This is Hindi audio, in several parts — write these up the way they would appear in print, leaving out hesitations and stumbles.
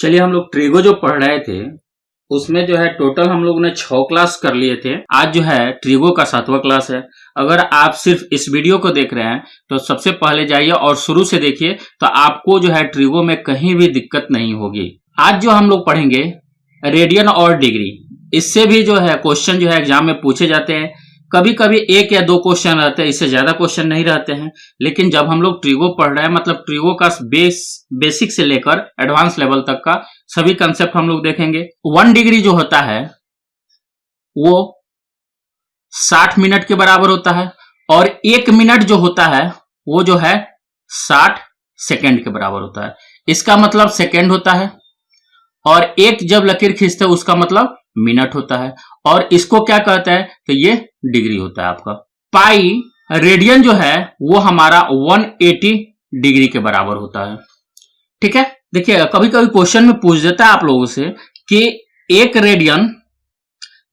चलिए हम लोग ट्रिगो जो पढ़ रहे थे उसमें जो है टोटल हम लोग ने 6 क्लास कर लिए थे। आज जो है ट्रिगो का 7वां क्लास है। अगर आप सिर्फ इस वीडियो को देख रहे हैं तो सबसे पहले जाइए और शुरू से देखिए, तो आपको जो है ट्रिगो में कहीं भी दिक्कत नहीं होगी। आज जो हम लोग पढ़ेंगे रेडियन और डिग्री, इससे भी जो है क्वेश्चन जो है एग्जाम में पूछे जाते हैं। कभी कभी 1 या 2 क्वेश्चन रहते हैं, इससे ज्यादा क्वेश्चन नहीं रहते हैं। लेकिन जब हम लोग ट्रिगो पढ़ रहे हैं, मतलब ट्रिगो का बेसिक से लेकर एडवांस लेवल तक का सभी कंसेप्ट हम लोग देखेंगे। 1 डिग्री जो होता है वो 60 मिनट के बराबर होता है, और 1 मिनट जो होता है वो जो है 60 सेकेंड के बराबर होता है। इसका मतलब सेकेंड होता है, और एक जब लकीर खींचते हैं उसका मतलब मिनट होता है, और इसको क्या कहते हैं तो ये डिग्री होता है आपका। पाई रेडियन जो है वो हमारा 180 डिग्री के बराबर होता है। ठीक है, देखिए कभी कभी क्वेश्चन में पूछ देता है आप लोगों से कि 1 रेडियन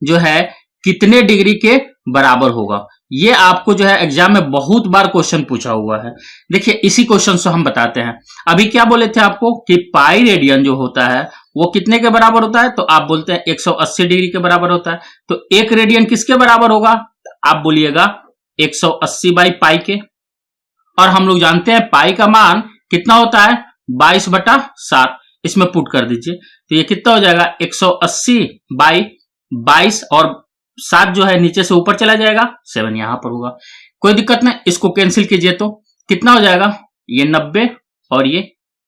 जो है कितने डिग्री के बराबर होगा। ये आपको जो है एग्जाम में बहुत बार क्वेश्चन पूछा हुआ है। देखिए इसी क्वेश्चन से हम बताते हैं। अभी क्या बोले थे आपको कि पाई रेडियन जो होता है वो कितने के बराबर होता है, तो आप बोलते हैं 180 डिग्री के बराबर होता है। तो 1 रेडियन किसके बराबर होगा, आप बोलिएगा 180 बाई पाई के। और हम लोग जानते हैं पाई का मान कितना होता है 22/7। इसमें पुट कर दीजिए तो ये कितना हो जाएगा 180 बाई 22, और 7 जो है नीचे से ऊपर चला जाएगा, 7 यहां पर होगा। कोई दिक्कत नहीं, इसको कैंसिल कीजिए तो कितना हो जाएगा, ये 90 और ये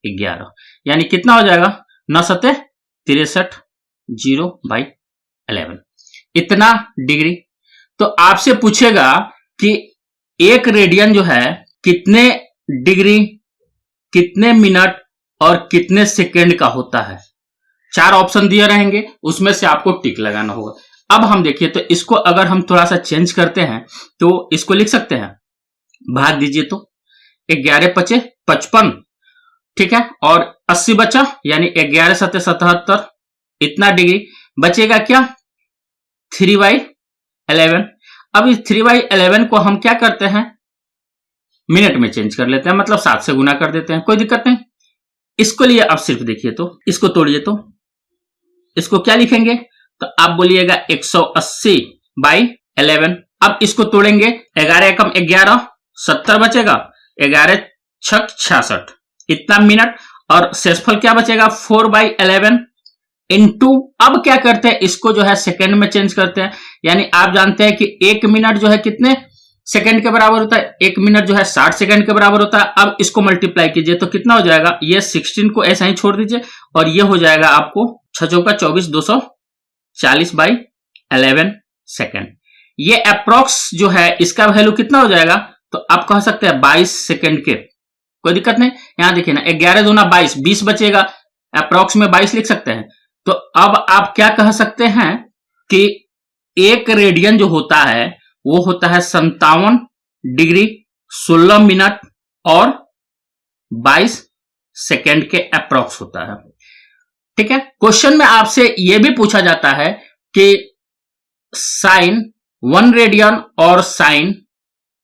11, यानी कितना हो जाएगा 9 सते 63 0/11, इतना डिग्री। तो आपसे पूछेगा कि 1 रेडियन जो है कितने डिग्री, कितने मिनट और कितने सेकेंड का होता है। 4 ऑप्शन दिए रहेंगे, उसमें से आपको टिक लगाना होगा। अब हम देखिए तो इसको अगर हम थोड़ा सा चेंज करते हैं तो इसको लिख सकते हैं, भाग दीजिए तो 11 पचे 55, ठीक है, और 80 बचा, यानी 11 सते 77, इतना डिग्री बचेगा क्या 3/11। अब इस 3/11 को हम क्या करते हैं मिनट में चेंज कर लेते हैं, मतलब 7 से गुना कर देते हैं, कोई दिक्कत नहीं। इसको लिए अब सिर्फ देखिए तो इसको तोड़िए तो इसको क्या लिखेंगे, तो आप बोलिएगा 180/11। अब इसको तोड़ेंगे, 11 कम 11 70 बचेगा, 11 छक 66, इतना मिनट, और शेषफल क्या बचेगा 4/11 इंटू, अब क्या करते हैं इसको जो है सेकेंड में चेंज करते हैं। यानी आप जानते हैं कि 1 मिनट जो है कितने सेकेंड के बराबर होता है, 1 मिनट जो है 60 सेकेंड के बराबर होता है। अब इसको मल्टीप्लाई कीजिए तो कितना हो जाएगा, ये 16 को ऐसा ही छोड़ दीजिए, और ये हो जाएगा आपको 6 चौका 24 240/11 सेकेंड। ये अप्रोक्स जो है इसका वैल्यू कितना हो जाएगा, तो आप कह सकते हैं 22 सेकेंड के, कोई दिक्कत नहीं। यहां देखिए ना 11 दूना 22, 20 बचेगा, अप्रोक्स में 22 लिख सकते हैं। तो अब आप क्या कह सकते हैं कि 1 रेडियन जो होता है वो होता है 57 डिग्री 16 मिनट और 22 सेकेंड के अप्रोक्स होता है। ठीक है, क्वेश्चन में आपसे यह भी पूछा जाता है कि साइन 1 रेडियन और साइन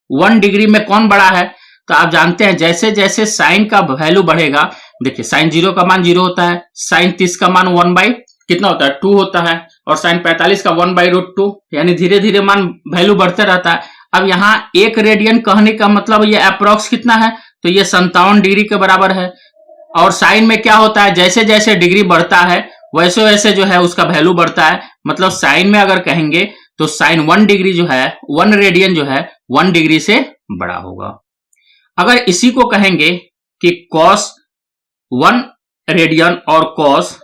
1 डिग्री में कौन बड़ा है। तो आप जानते हैं जैसे जैसे साइन का वैल्यू बढ़ेगा, देखिए साइन 0 का मान 0 होता है, साइन 30 का मान 1 कितना होता है 2 होता है, और साइन 45 का 1/√2, यानी धीरे धीरे मान वैल्यू बढ़ते रहता है। अब यहाँ 1 रेडियन कहने का मतलब ये अप्रोक्स कितना है, तो ये 57 डिग्री के बराबर है। और साइन में क्या होता है, जैसे जैसे डिग्री बढ़ता है वैसे वैसे जो है उसका वैल्यू बढ़ता है। मतलब साइन में अगर कहेंगे तो साइन 1 डिग्री जो है 1 रेडियन जो है 1 डिग्री से बड़ा होगा। अगर इसी को कहेंगे कि कॉस 1 रेडियन और कॉस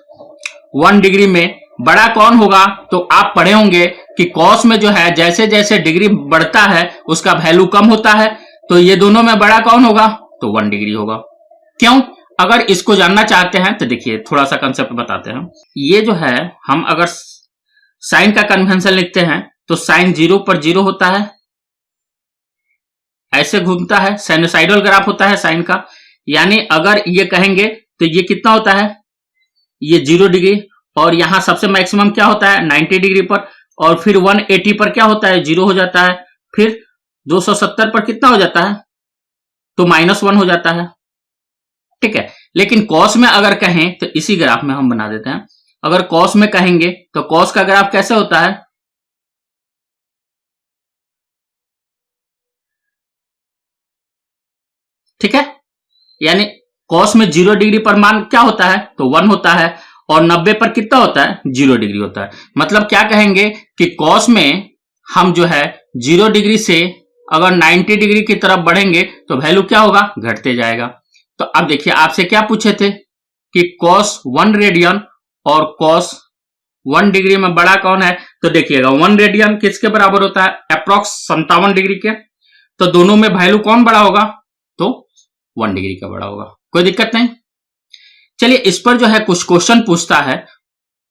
1 डिग्री में बड़ा कौन होगा, तो आप पढ़े होंगे कि कॉस में जो है जैसे जैसे डिग्री बढ़ता है उसका वैल्यू कम होता है, तो ये दोनों में बड़ा कौन होगा, तो 1 डिग्री होगा। क्यों, अगर इसको जानना चाहते हैं तो देखिए थोड़ा सा कंसेप्ट बताते हैं। ये जो है हम अगर साइन का कन्वेंशन लिखते हैं तो साइन 0 पर 0 होता है, ऐसे घूमता है, साइनोसाइडल ग्राफ होता है साइन का। यानी अगर ये कहेंगे तो ये कितना होता है, ये 0 डिग्री, और यहां सबसे मैक्सिमम क्या होता है 90 डिग्री पर, और फिर 180 पर क्या होता है 0 हो जाता है, फिर 270 पर कितना हो जाता है, तो -1 हो जाता है। ठीक है। लेकिन कॉस में अगर कहें तो इसी ग्राफ में हम बना देते हैं। अगर कॉस में कहेंगे तो कॉस का ग्राफ कैसे होता है, ठीक है। यानी कॉस में 0 डिग्री पर मान क्या होता है, तो 1 होता है, और 90 पर कितना होता है, 0 डिग्री होता है। मतलब क्या कहेंगे कि कॉस में हम जो है 0 डिग्री से अगर 90 डिग्री की तरफ बढ़ेंगे तो वैल्यू क्या होगा, घटते जाएगा। तो अब देखिए आपसे क्या पूछे थे कि कॉस 1 रेडियन और कॉस 1 डिग्री में बड़ा कौन है, तो देखिएगा 1 रेडियन किसके बराबर होता है, अप्रोक्स 57 डिग्री के। तो दोनों में वैल्यू कौन बड़ा होगा, तो 1 डिग्री का बड़ा होगा, कोई दिक्कत नहीं। चलिए इस पर जो है कुछ क्वेश्चन पूछता है,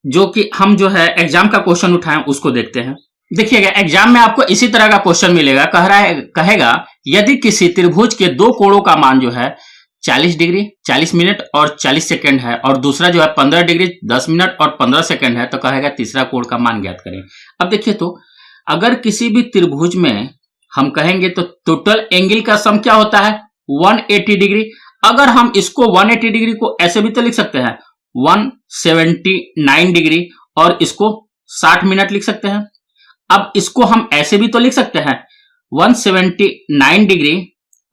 जो कि हम जो है एग्जाम का क्वेश्चन उठाएं उसको देखते हैं। देखिएगा एग्जाम में आपको इसी तरह का क्वेश्चन मिलेगा, कहेगा यदि किसी त्रिभुज के दो कोणों का मान जो है 40 डिग्री 40 मिनट और 40 सेकंड है, और दूसरा जो है 15 डिग्री 10 मिनट और 15 सेकंड है, तो कहेगा तीसरा कोण का मान ज्ञात करें। अब देखिए तो अगर किसी भी त्रिभुज में हम कहेंगे तो टोटल एंगल का सम क्या होता है, 180 डिग्री। अगर हम इसको 180 डिग्री को ऐसे भी तो लिख सकते हैं 179 डिग्री, और इसको 60 मिनट लिख सकते हैं। अब इसको हम ऐसे भी तो लिख सकते हैं 179 डिग्री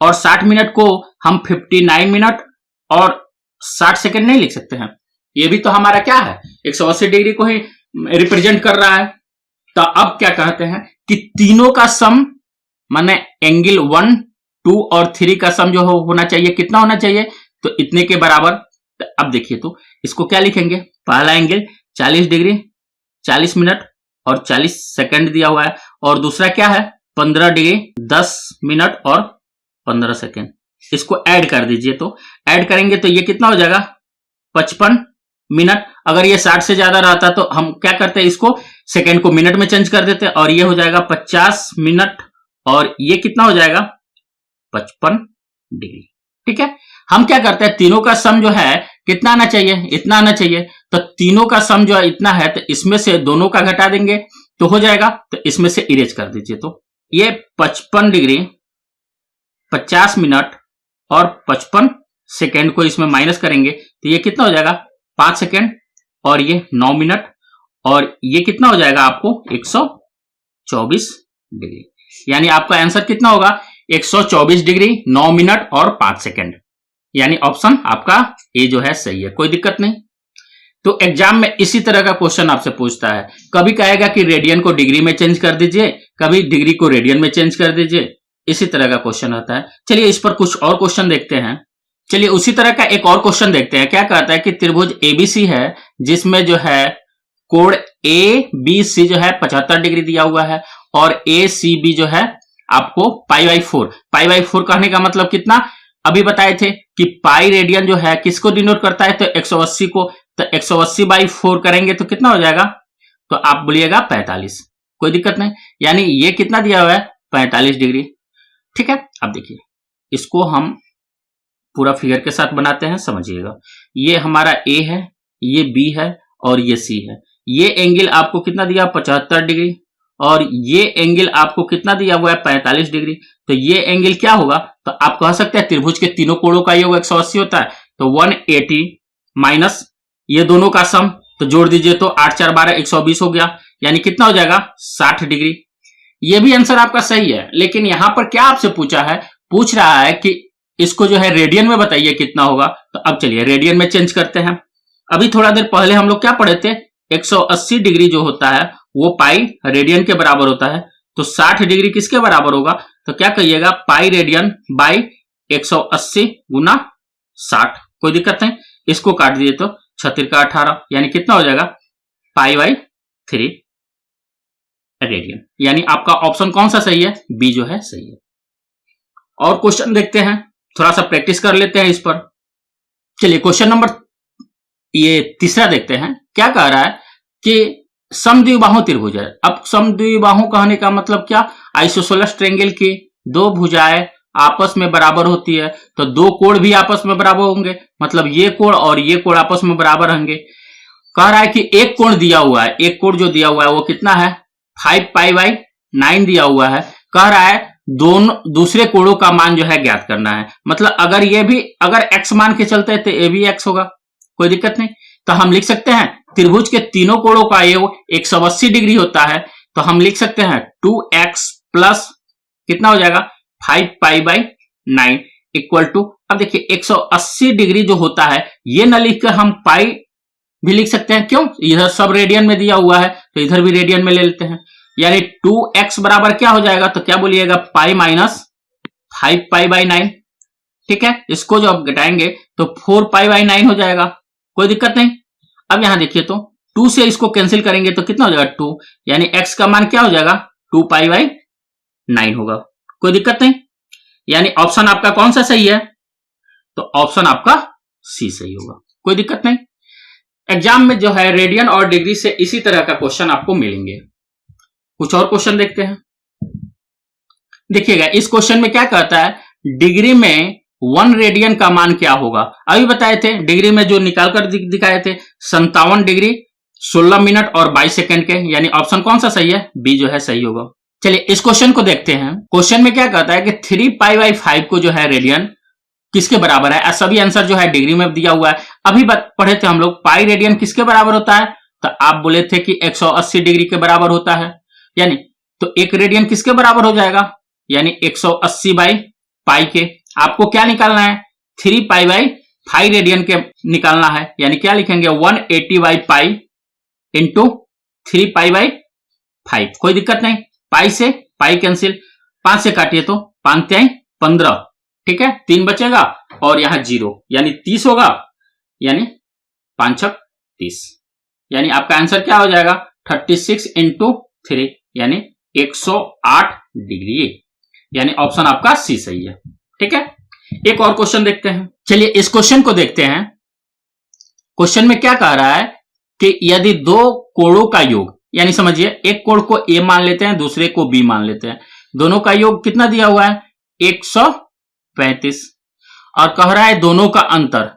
और 60 मिनट को हम 59 मिनट और 60 सेकंड नहीं लिख सकते हैं। ये भी तो हमारा क्या है, 180 डिग्री को ही रिप्रेजेंट कर रहा है। तो अब क्या कहते हैं कि तीनों का सम माने एंगल 1, 2 और 3 का सम जो होना चाहिए, कितना होना चाहिए, तो इतने के बराबर। तो अब देखिए तो इसको क्या लिखेंगे, पहला एंगल 40 डिग्री 40 मिनट और 40 सेकंड दिया हुआ है, और दूसरा क्या है 15 डिग्री 10 मिनट और 15 सेकंड। इसको ऐड कर दीजिए, तो ऐड करेंगे तो ये कितना हो जाएगा 55 मिनट। अगर ये 60 से ज्यादा रहता तो हम क्या करते हैं, इसको सेकंड को मिनट में चेंज कर देते, और ये हो जाएगा 50 मिनट, और ये कितना हो जाएगा 55 डिग्री, ठीक है। हम क्या करते हैं, तीनों का सम जो है कितना आना चाहिए, इतना आना चाहिए। तो तीनों का सम जो है इतना है, तो इसमें से दोनों का घटा देंगे तो हो जाएगा, तो इसमें से इरेज कर दीजिए। तो ये 55 डिग्री 50 मिनट और 55 सेकेंड को इसमें माइनस करेंगे तो ये कितना हो जाएगा 5 सेकेंड, और ये 9 मिनट, और ये कितना हो जाएगा आपको 124 डिग्री। यानी आपका आंसर कितना होगा 124 डिग्री 9 मिनट और 5 सेकेंड। यानी ऑप्शन आपका ए जो है सही है, कोई दिक्कत नहीं। तो एग्जाम में इसी तरह का क्वेश्चन आपसे पूछता है, कभी कहेगा कि रेडियन को डिग्री में चेंज कर दीजिए, कभी डिग्री को रेडियन में चेंज कर दीजिए, इसी तरह का क्वेश्चन आता है। चलिए इस पर कुछ और क्वेश्चन देखते हैं। चलिए उसी तरह का एक और क्वेश्चन देखते हैं। क्या कहता है कि त्रिभुज एबीसी है जिसमें जो है कोण ए बी सी जो है 75 डिग्री दिया हुआ है, और ए सी बी जो है आपको पाई4 कहने का मतलब कितना, अभी बताए थे कि पाई रेडियन जो है किसको डिनोट करता है, तो 180 को। तो 180/4 करेंगे तो कितना हो जाएगा, तो आप बोलिएगा 45, कोई दिक्कत नहीं। यानी ये कितना दिया हुआ है 45 डिग्री, ठीक है। अब देखिए इसको हम पूरा फिगर के साथ बनाते हैं, समझिएगा। ये हमारा ए है, ये बी है और ये सी है। ये एंगल आपको कितना दिया 75 डिग्री, और ये एंगल आपको कितना दिया हुआ है 45 डिग्री। तो ये एंगल क्या होगा, तो आप कह सकते हैं त्रिभुज के तीनों कोणों का योग 180 होता है। तो 180 माइनस ये दोनों का सम, तो जोड़ दीजिए तो 8 4 12 120 हो गया, यानी कितना हो जाएगा 60 डिग्री। ये भी आंसर आपका सही है, लेकिन यहां पर क्या आपसे पूछ रहा है कि इसको जो है रेडियन में बताइए कितना होगा। तो अब चलिए रेडियन में चेंज करते हैं। अभी थोड़ा देर पहले हम लोग क्या पढ़े थे, 180 डिग्री जो होता है वो पाई रेडियन के बराबर होता है। तो 60 डिग्री किसके बराबर होगा, तो क्या कहिएगा पाई रेडियन बाई 180 गुना 60, कोई दिक्कत नहीं। इसको काट दिए तो 36 का 18, यानी कितना हो जाएगा पाई/3 रेडियन। यानी आपका ऑप्शन कौन सा सही है, बी जो है सही है। और क्वेश्चन देखते हैं, थोड़ा सा प्रैक्टिस कर लेते हैं इस पर। चलिए क्वेश्चन नंबर ये तीसरा देखते हैं। क्या कह रहा है कि समद्विबाहु त्रिभुज है। अब समद्विबाहु कहने का मतलब क्या, आइसोसेलेस ट्रायंगल की दो भुजाएं आपस में बराबर होती है, तो दो कोण भी आपस में बराबर होंगे, मतलब ये कोण और ये कोण आपस में बराबर होंगे। कह रहा है कि एक कोण दिया हुआ है, एक कोण जो दिया हुआ है वो कितना है 5 पाई/9 दिया हुआ है। कह रहा है दूसरे कोणों का मान जो है ज्ञात करना है। मतलब अगर x मान के चलते हैं तो ये भी x होगा, कोई दिक्कत नहीं। तो हम लिख सकते हैं त्रिभुज के तीनों कोणों का योग 180 डिग्री होता है, तो हम लिख सकते हैं 2x प्लस कितना हो जाएगा 5 पाई बाई 9 इक्वल टू, अब देखिए 180 डिग्री जो होता है ये न लिखकर हम पाई भी लिख सकते हैं, क्यों, इधर सब रेडियन में दिया हुआ है तो इधर भी रेडियन में ले लेते हैं। यानी 2x बराबर क्या हो जाएगा, तो क्या बोलिएगा पाई माइनस 5 पाई बाई 9, ठीक है। इसको जो आप घटाएंगे तो 4 पाई बाई 9 हो जाएगा, कोई दिक्कत नहीं। अब यहां देखिए तो 2 से इसको कैंसिल करेंगे तो कितना हो जाएगा 2, यानी x का मान क्या हो जाएगा 2 पाई बाई 9 होगा, कोई दिक्कत नहीं। यानी ऑप्शन आपका कौन सा सही है, तो ऑप्शन आपका सी सही होगा, कोई दिक्कत नहीं। एग्जाम में जो है रेडियन और डिग्री से इसी तरह का क्वेश्चन आपको मिलेंगे। कुछ और क्वेश्चन देखते हैं। देखिएगा इस क्वेश्चन में क्या कहता है, डिग्री में 1 रेडियन का मान क्या होगा। अभी बताए थे डिग्री में जो निकाल कर दिखाए थे 57 डिग्री 16 मिनट और 22 सेकंड के, यानी ऑप्शन कौन सा सही है, बी जो है सही होगा। चलिए इस क्वेश्चन को देखते हैं। क्वेश्चन में क्या कहता है कि 3 पाई बाई 5 को जो है रेडियन किसके बराबर है। सभी आंसर जो है डिग्री में दिया हुआ है। अभी पढ़े थे हम लोग पाई रेडियन किसके बराबर होता है, तो आप बोले थे कि 180 डिग्री के बराबर होता है, यानी तो 1 रेडियन किसके बराबर हो जाएगा, यानी 180 बाई पाई के। आपको क्या निकालना है 3 पाई बाई 5 रेडियन के निकालना है, यानी क्या लिखेंगे 180 by pi into 3 pi by 5, कोई दिक्कत नहीं। पाई से पाई कैंसिल, 5 से काटिए तो 5 3 15, ठीक है, 3 बचेगा और यहां 0 यानी 30 होगा, यानी 5 6 30, यानी आपका आंसर क्या हो जाएगा 36 इंटू 3 यानी 108 डिग्री, यानी ऑप्शन आपका सी सही है, ठीक है। एक और क्वेश्चन देखते हैं। चलिए इस क्वेश्चन को देखते हैं। क्वेश्चन में क्या कह रहा है कि यदि 2 कोणों का योग, यानी समझिए एक कोण को ए मान लेते हैं दूसरे को बी मान लेते हैं, दोनों का योग कितना दिया हुआ है 135, और कह रहा है दोनों का अंतर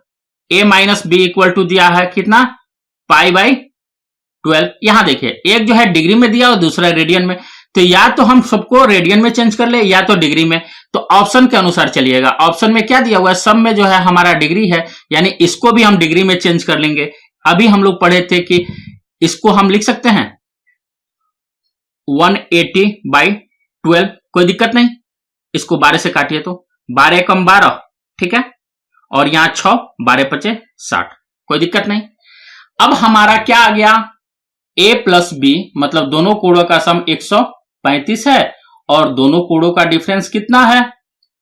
a minus B equal to दिया है कितना पाई बाई 12। यहां देखिए एक जो है डिग्री में दिया और दूसरा रेडियन में, तो या तो हम सबको रेडियन में चेंज कर ले या तो डिग्री में, तो ऑप्शन के अनुसार चलिएगा। ऑप्शन में क्या दिया हुआ है, सब में जो है हमारा डिग्री है, यानी इसको भी हम डिग्री में चेंज कर लेंगे। अभी हम लोग पढ़े थे कि इसको हम लिख सकते हैं 180 बाई 12, कोई दिक्कत नहीं। इसको 12 से काटिए तो 12 कम 12, ठीक है, और यहां 6 12 पचे 60, कोई दिक्कत नहीं। अब हमारा क्या आ गया a प्लस बी, मतलब दोनों कोणों का सम 135 है और दोनों कोणों का डिफरेंस कितना है,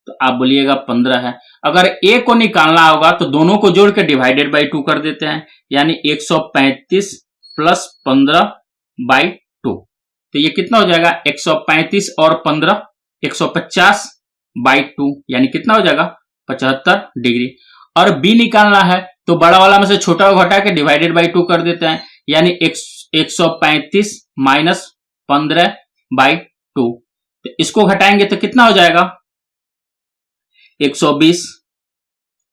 तो आप बोलिएगा 15 है। अगर a को निकालना होगा तो दोनों को जोड़ के डिवाइडेड बाई 2 कर देते हैं, यानी 135 प्लस 15 बाई 2, तो ये कितना हो जाएगा 135 और 15 150 बाई 2, यानी कितना हो जाएगा 75 डिग्री। और b निकालना है तो बड़ा वाला में से छोटा को घटा के डिवाइडेड बाई 2 कर देते हैं, यानी 135 माइनस 15 बाई 2, तो इसको घटाएंगे तो कितना हो जाएगा 120,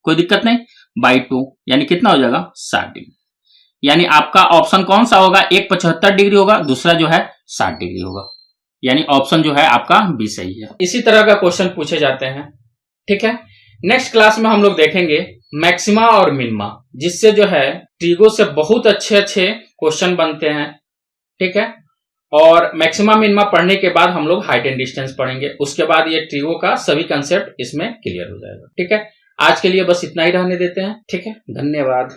कोई दिक्कत नहीं, बाई 2, यानी कितना हो जाएगा 60 डिग्री। यानी आपका ऑप्शन कौन सा होगा, एक 75 डिग्री होगा, दूसरा जो है 60 डिग्री होगा, यानी ऑप्शन जो है आपका बी सही है। इसी तरह का क्वेश्चन पूछे जाते हैं, ठीक है। नेक्स्ट क्लास में हम लोग देखेंगे मैक्सिमा और मिनिमा, जिससे जो है ट्रिगो से बहुत अच्छे अच्छे क्वेश्चन बनते हैं, ठीक है। और मैक्सिमा मिनिमा पढ़ने के बाद हम लोग हाइट एंड डिस्टेंस पढ़ेंगे, उसके बाद ये ट्रिगो का सभी कंसेप्ट इसमें क्लियर हो जाएगा, ठीक है। आज के लिए बस इतना ही रहने देते हैं, ठीक है, धन्यवाद।